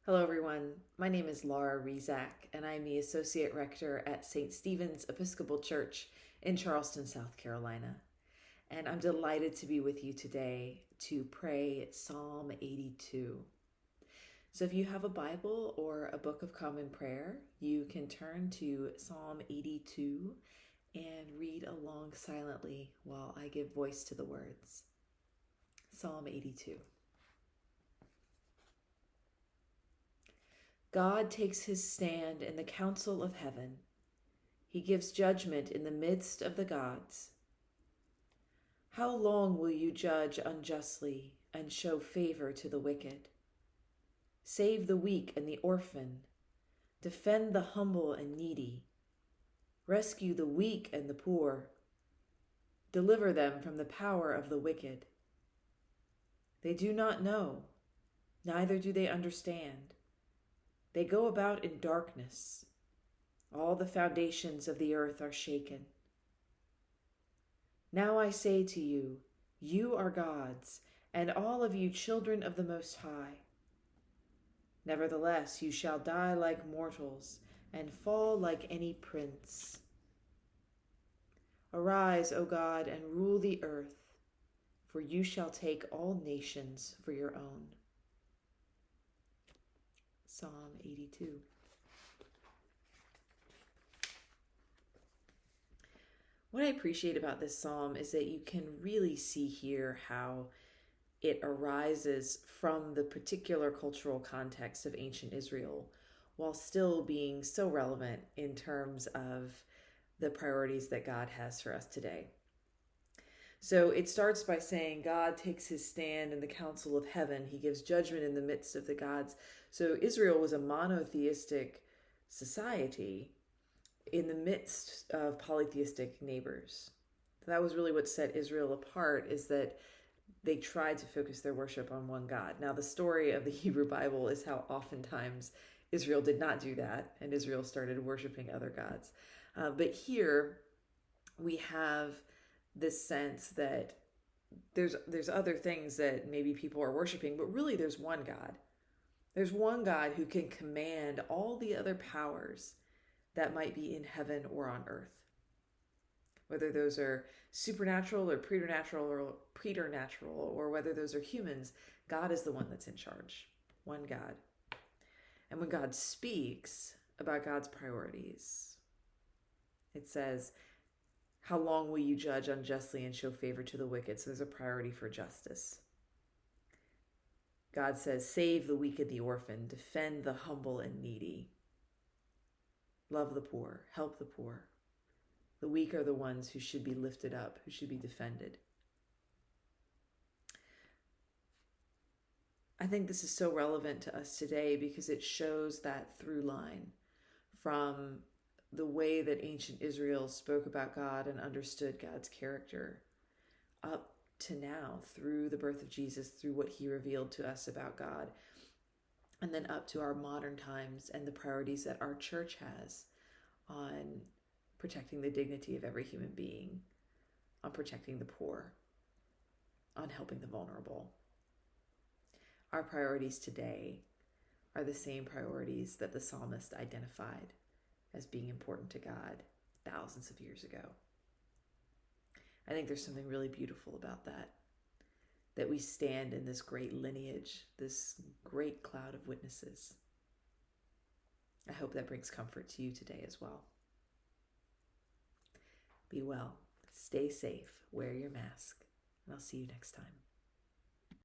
Hello, everyone. My name is Laura Rezac, and I'm the Associate Rector at St. Stephen's Episcopal Church in Charleston, South Carolina. And I'm delighted to be with you today to pray Psalm 82. So if you have a Bible or a Book of Common Prayer, you can turn to Psalm 82 and read along silently while I give voice to the words. Psalm 82. God takes his stand in the council of heaven. He gives judgment in the midst of the gods. How long will you judge unjustly and show favor to the wicked? Save the weak and the orphan. Defend the humble and needy. Rescue the weak and the poor. Deliver them from the power of the wicked. They do not know, neither do they understand. They go about in darkness. All the foundations of the earth are shaken. Now I say to you, you are gods, and all of you children of the Most High. Nevertheless, you shall die like mortals and fall like any prince. Arise, O God, and rule the earth, for you shall take all nations for your own. Psalm 82. What I appreciate about this psalm is that you can really see here how it arises from the particular cultural context of ancient Israel, while still being so relevant in terms of the priorities that God has for us today. So it starts by saying God takes his stand in the council of heaven. He gives judgment in the midst of the gods. So Israel was a monotheistic society in the midst of polytheistic neighbors. That was really what set Israel apart, is that they tried to focus their worship on one God. Now, the story of the Hebrew Bible is how oftentimes Israel did not do that, and Israel started worshiping other gods. But here we have this sense that there's other things that maybe people are worshiping, but really there's one God. There's one God who can command all the other powers that might be in heaven or on earth. Whether those are supernatural or preternatural, or whether those are humans, God is the one that's in charge. One God. And when God speaks about God's priorities, it says, how long will you judge unjustly and show favor to the wicked? So there's a priority for justice. God says, save the weak and the orphan, defend the humble and needy. Love the poor, help the poor. The weak are the ones who should be lifted up, who should be defended. I think this is so relevant to us today because it shows that through line from the way that ancient Israel spoke about God and understood God's character up to now, through the birth of Jesus, through what he revealed to us about God, and then up to our modern times and the priorities that our church has on protecting the dignity of every human being, on protecting the poor, on helping the vulnerable. Our priorities today are the same priorities that the psalmist identified as being important to God thousands of years ago. I think there's something really beautiful about that we stand in this great lineage, this great cloud of witnesses. I hope that brings comfort to you today as well. Be well, stay safe, wear your mask, and I'll see you next time.